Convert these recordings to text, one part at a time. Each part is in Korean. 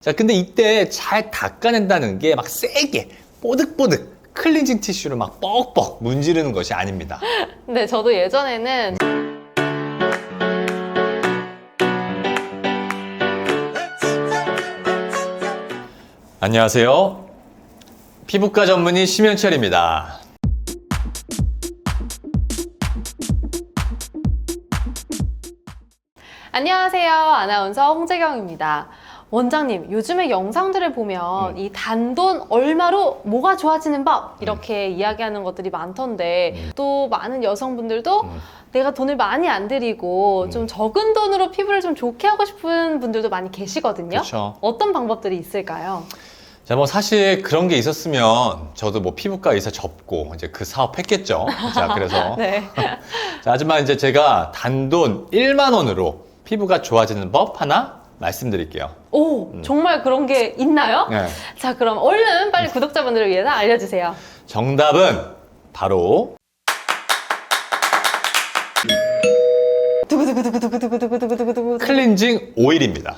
자, 근데 이때 잘 닦아낸다는 게 막 세게 뽀득뽀득 클렌징 티슈를 막 뻑뻑 문지르는 것이 아닙니다. 네, 저도 예전에는 안녕하세요. 피부과 전문의 심현철입니다. 안녕하세요. 아나운서 홍재경입니다. 원장님, 요즘에 영상들을 보면 이 단돈 얼마로 뭐가 좋아지는 법 이렇게 이야기하는 것들이 많던데 또 많은 여성분들도 내가 돈을 많이 안 들이고 좀 적은 돈으로 피부를 좀 좋게 하고 싶은 분들도 많이 계시거든요. 그렇죠. 어떤 방법들이 있을까요? 자, 뭐 사실 그런 게 있었으면 저도 뭐 피부과 의사 접고 이제 그 사업 했겠죠. 자, 그래서 네. 자, 하지만 이제 제가 단돈 1만 원으로 피부가 좋아지는 법 하나 말씀드릴게요. 오, 정말 그런 게 있나요? 네. 자, 그럼 얼른 빨리 구독자분들을 위해서 알려주세요. 정답은 바로 두구두구두구두구두구두구두구두구. 클렌징 오일입니다.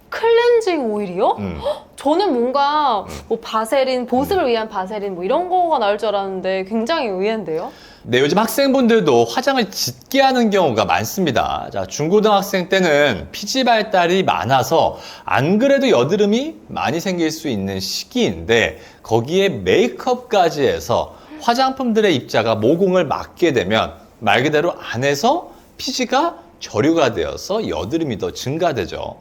클렌징 오일이요? 음. 저는 뭔가 뭐 바세린, 보습을 위한 바세린 뭐 이런 거가 나올 줄 알았는데 굉장히 의외인데요? 네, 요즘 학생분들도 화장을 짙게 하는 경우가 많습니다. 자, 중고등학생 때는 피지 발달이 많아서 안 그래도 여드름이 많이 생길 수 있는 시기인데 거기에 메이크업까지 해서 화장품들의 입자가 모공을 막게 되면 말 그대로 안에서 피지가 저류가 되어서 여드름이 더 증가되죠.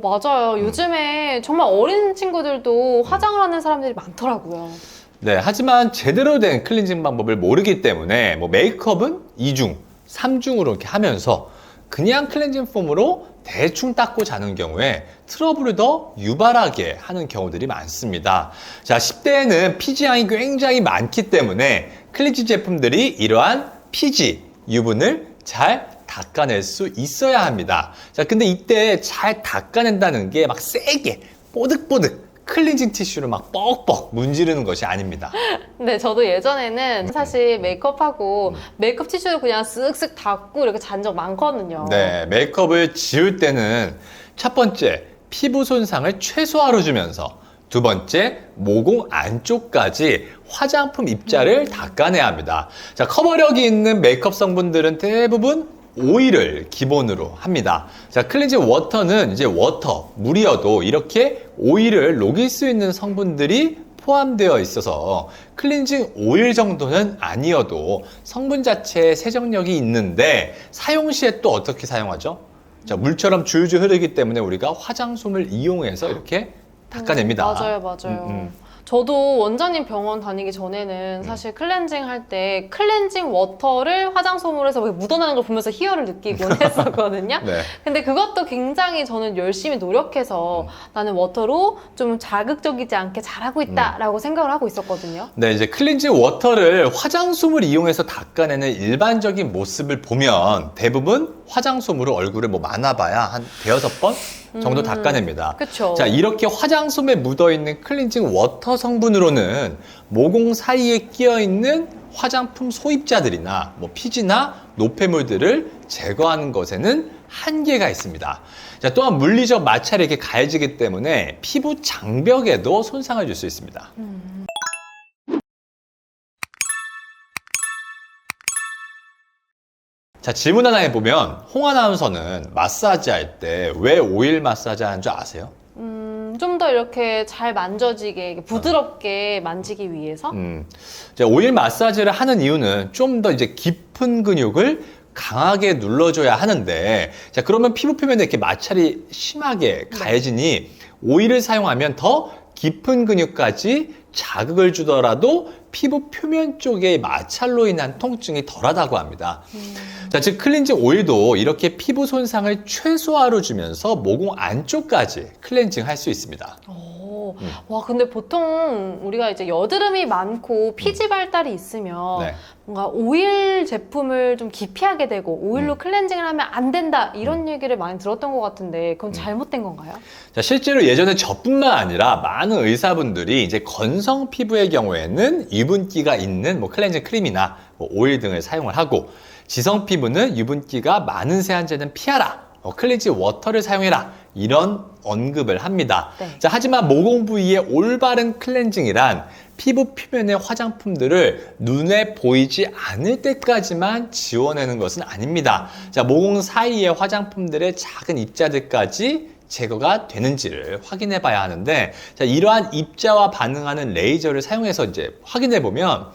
맞아요. 요즘에 정말 어린 친구들도 화장을 하는 사람들이 많더라고요. 네, 하지만 제대로 된 클렌징 방법을 모르기 때문에 뭐 메이크업은 2중, 3중으로 이렇게 하면서 그냥 클렌징 폼으로 대충 닦고 자는 경우에 트러블을 더 유발하게 하는 경우들이 많습니다. 자, 10대에는 피지량이 굉장히 많기 때문에 클렌징 제품들이 이러한 피지, 유분을 잘 닦아낼 수 있어야 합니다. 자, 근데 이때 잘 닦아낸다는 게 막 세게 뽀득뽀득 클렌징 티슈를 막 뻑뻑 문지르는 것이 아닙니다. 근데 저도 예전에는 사실 메이크업하고 메이크업 티슈를 그냥 쓱쓱 닦고 이렇게 잔 적 많거든요. 네, 메이크업을 지울 때는 첫 번째, 피부 손상을 최소화로 주면서 두 번째, 모공 안쪽까지 화장품 입자를 닦아내야 합니다. 자, 커버력이 있는 메이크업 성분들은 대부분 오일을 기본으로 합니다. 자, 클렌징 워터는 이제 워터, 물이어도 이렇게 오일을 녹일 수 있는 성분들이 포함되어 있어서 클렌징 오일 정도는 아니어도 성분 자체에 세정력이 있는데 사용 시에 또 어떻게 사용하죠? 자, 물처럼 줄줄 흐르기 때문에 우리가 화장솜을 이용해서 이렇게 닦아냅니다. 맞아요. 저도 원장님 병원 다니기 전에는 사실 클렌징 할 때 클렌징 워터를 화장솜으로 해서 묻어나는 걸 보면서 희열을 느끼곤 했었거든요. 네. 근데 그것도 굉장히 저는 열심히 노력해서 나는 워터로 좀 자극적이지 않게 잘하고 있다라고 생각을 하고 있었거든요. 네, 이제 클렌징 워터를 화장솜을 이용해서 닦아내는 일반적인 모습을 보면 대부분 화장솜으로 얼굴을 뭐 많아봐야 한 대여섯 번 정도 닦아냅니다. 그쵸. 자, 이렇게 화장솜에 묻어있는 클렌징 워터 성분으로는 모공 사이에 끼어있는 화장품 소입자들이나 뭐 피지나 노폐물들을 제거하는 것에는 한계가 있습니다. 자, 또한 물리적 마찰이 이렇게 가해지기 때문에 피부 장벽에도 손상을 줄 수 있습니다. 자, 질문 하나 해보면 홍 아나운서는 마사지 할 때 왜 오일 마사지 하는 줄 아세요? 좀 더 이렇게 잘 만져지게 부드럽게 만지기 위해서 이제 오일 마사지를 하는 이유는 좀 더 이제 깊은 근육을 강하게 눌러줘야 하는데, 자, 그러면 피부 표면에 이렇게 마찰이 심하게 가해지니 오일을 사용하면 더 깊은 근육까지 자극을 주더라도 피부 표면 쪽의 마찰로 인한 통증이 덜하다고 합니다. 자, 즉 클렌징 오일도 이렇게 피부 손상을 최소화로 주면서 모공 안쪽까지 클렌징 할 수 있습니다. 와, 근데 보통 우리가 이제 여드름이 많고 피지 발달이 있으면 네. 뭔가 오일 제품을 좀 기피하게 되고 오일로 클렌징을 하면 안 된다 이런 얘기를 많이 들었던 것 같은데 그건 잘못된 건가요? 자, 실제로 예전에 저뿐만 아니라 많은 의사분들이 이제 건성 피부의 경우에는 유분기가 있는 뭐 클렌징 크림이나 뭐 오일 등을 사용을 하고, 지성 피부는 유분기가 많은 세안제는 피하라, 클렌징 워터를 사용해라, 이런 언급을 합니다. 네. 자, 하지만 모공 부위의 올바른 클렌징이란 피부 표면의 화장품들을 눈에 보이지 않을 때까지만 지워내는 것은 아닙니다. 자, 모공 사이의 화장품들의 작은 입자들까지 제거가 되는지를 확인해 봐야 하는데, 자, 이러한 입자와 반응하는 레이저를 사용해서 이제 확인해 보면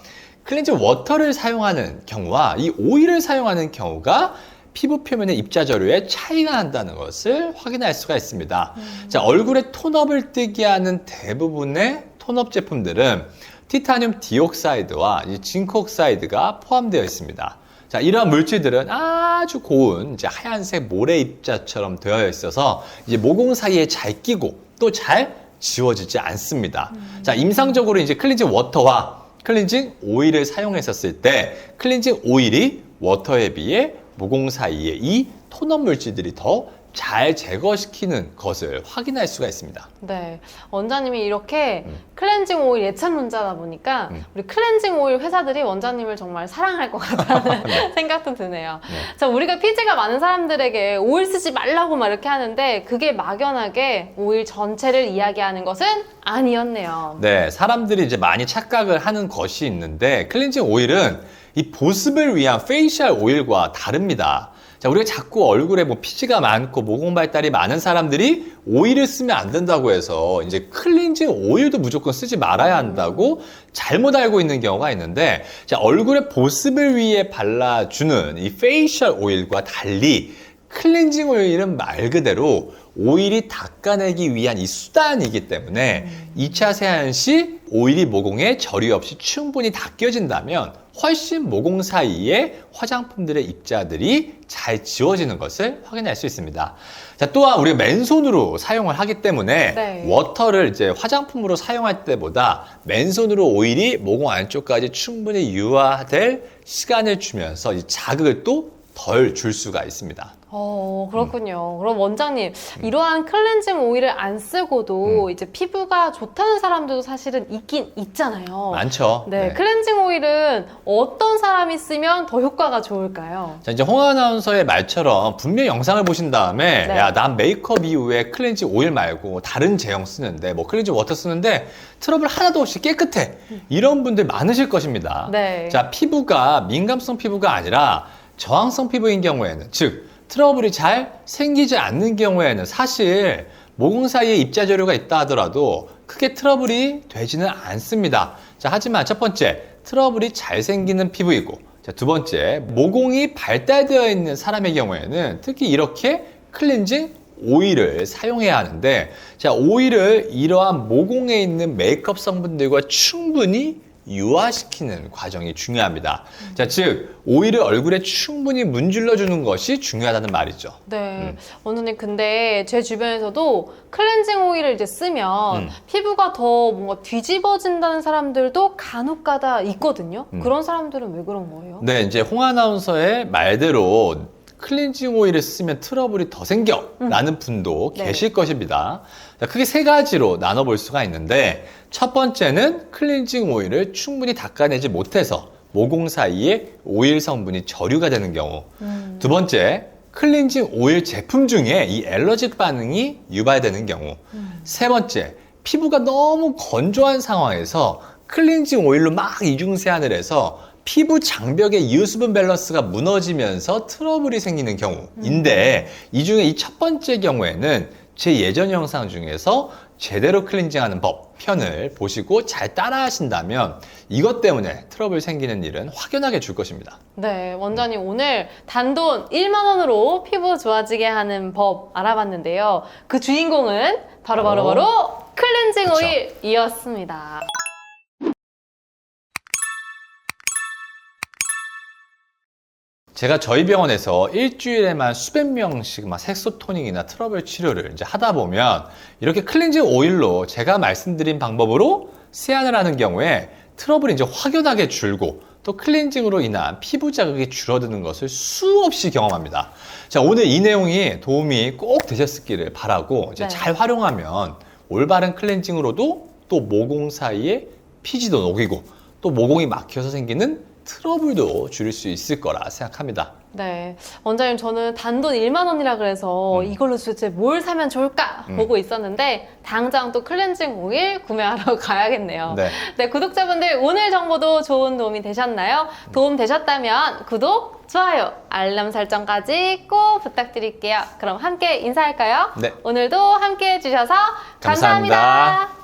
클렌징 워터를 사용하는 경우와 이 오일을 사용하는 경우가 피부 표면의 입자 저류에 차이가 난다는 것을 확인할 수가 있습니다. 자, 얼굴에 톤업을 뜨게 하는 대부분의 톤업 제품들은 티타늄 디옥사이드와 이 징크 옥사이드가 포함되어 있습니다. 자, 이러한 물질들은 아주 고운 이제 하얀색 모래 입자처럼 되어 있어서 이제 모공 사이에 잘 끼고 또 잘 지워지지 않습니다. 자, 임상적으로 이제 클렌징 워터와 클렌징 오일을 사용했었을 때 클렌징 오일이 워터에 비해 모공 사이에 이 톤업 물질들이 더 잘 제거시키는 것을 확인할 수가 있습니다. 네, 원장님이 이렇게 클렌징 오일 예찬론자다 보니까 우리 클렌징 오일 회사들이 원장님을 정말 사랑할 것 같다는 네. 생각도 드네요. 네. 자, 우리가 피지가 많은 사람들에게 오일 쓰지 말라고 막 이렇게 하는데 그게 막연하게 오일 전체를 이야기하는 것은 아니었네요. 네, 사람들이 이제 많이 착각을 하는 것이 있는데 클렌징 오일은 이 보습을 위한 페이셜 오일과 다릅니다. 자, 우리가 자꾸 얼굴에 뭐 피지가 많고 모공 발달이 많은 사람들이 오일을 쓰면 안 된다고 해서 이제 클렌징 오일도 무조건 쓰지 말아야 한다고 잘못 알고 있는 경우가 있는데, 자, 얼굴에 보습을 위해 발라주는 이 페이셜 오일과 달리 클렌징 오일은 말 그대로 오일이 닦아내기 위한 이 수단이기 때문에 2차 세안 시 오일이 모공에 절유 없이 충분히 닦여진다면 훨씬 모공 사이에 화장품들의 입자들이 잘 지워지는 것을 확인할 수 있습니다. 자, 또한 우리가 맨손으로 사용을 하기 때문에 네. 워터를 이제 화장품으로 사용할 때보다 맨손으로 오일이 모공 안쪽까지 충분히 유화될 시간을 주면서 이 자극을 또 덜 줄 수가 있습니다. 그렇군요. 그럼 원장님, 이러한 클렌징 오일을 안 쓰고도 이제 피부가 좋다는 사람들도 사실은 있긴 있잖아요. 많죠. 네, 클렌징 오일은 어떤 사람이 쓰면 더 효과가 좋을까요? 자, 이제 홍 아나운서의 말처럼 분명히 영상을 보신 다음에 네. 야, 난 메이크업 이후에 클렌징 오일 말고 다른 제형 쓰는데 뭐 클렌징 워터 쓰는데 트러블 하나도 없이 깨끗해. 이런 분들 많으실 것입니다. 네. 자, 피부가 민감성 피부가 아니라 저항성 피부인 경우에는, 즉 트러블이 잘 생기지 않는 경우에는 사실 모공 사이에 입자 저류가 있다 하더라도 크게 트러블이 되지는 않습니다. 자, 하지만 첫 번째, 트러블이 잘 생기는 피부이고, 자, 두 번째, 모공이 발달되어 있는 사람의 경우에는 특히 이렇게 클렌징 오일을 사용해야 하는데, 자, 오일을 이러한 모공에 있는 메이크업 성분들과 충분히 유화시키는 과정이 중요합니다. 자, 즉 오일을 얼굴에 충분히 문질러 주는 것이 중요하다는 말이죠. 네, 원장님, 근데 제 주변에서도 클렌징 오일을 이제 쓰면 피부가 더 뭔가 뒤집어진다는 사람들도 간혹가다 있거든요. 그런 사람들은 왜 그런 거예요? 네, 이제 홍 아나운서의 말대로 클렌징 오일을 쓰면 트러블이 더 생겨 라는 분도 네. 계실 것입니다. 자, 크게 세 가지로 나눠볼 수가 있는데, 첫 번째는 클렌징 오일을 충분히 닦아내지 못해서 모공 사이에 오일 성분이 절유가 되는 경우, 두 번째, 클렌징 오일 제품 중에 이 엘러직 반응이 유발되는 경우, 세 번째, 피부가 너무 건조한 상황에서 클렌징 오일로 막 이중 세안을 해서 피부 장벽의 유수분 밸런스가 무너지면서 트러블이 생기는 경우인데, 이 중에 이 첫 번째 경우에는 제 예전 영상 중에서 제대로 클렌징하는 법 편을 보시고 잘 따라 하신다면 이것 때문에 트러블 생기는 일은 확연하게 줄 것입니다. 네, 원장님, 오늘 단돈 1만 원으로 피부 좋아지게 하는 법 알아봤는데요. 그 주인공은 바로 클렌징 그쵸. 오일이었습니다. 제가 저희 병원에서 일주일에만 수백 명씩 막 색소 토닝이나 트러블 치료를 이제 하다 보면 이렇게 클렌징 오일로 제가 말씀드린 방법으로 세안을 하는 경우에 트러블이 이제 확연하게 줄고 또 클렌징으로 인한 피부 자극이 줄어드는 것을 수없이 경험합니다. 자, 오늘 이 내용이 도움이 꼭 되셨기를 바라고 이제 네. 잘 활용하면 올바른 클렌징으로도 또 모공 사이에 피지도 녹이고 또 모공이 막혀서 생기는 트러블도 줄일 수 있을 거라 생각합니다. 네. 원장님, 저는 단돈 1만 원이라 그래서 이걸로 도대체 뭘 사면 좋을까 보고 있었는데, 당장 또 클렌징 오일 구매하러 가야겠네요. 네. 네, 구독자분들 오늘 정보도 좋은 도움이 되셨나요? 도움 되셨다면 구독, 좋아요, 알람 설정까지 꼭 부탁드릴게요. 그럼 함께 인사할까요? 네. 오늘도 함께 해주셔서 감사합니다. 감사합니다.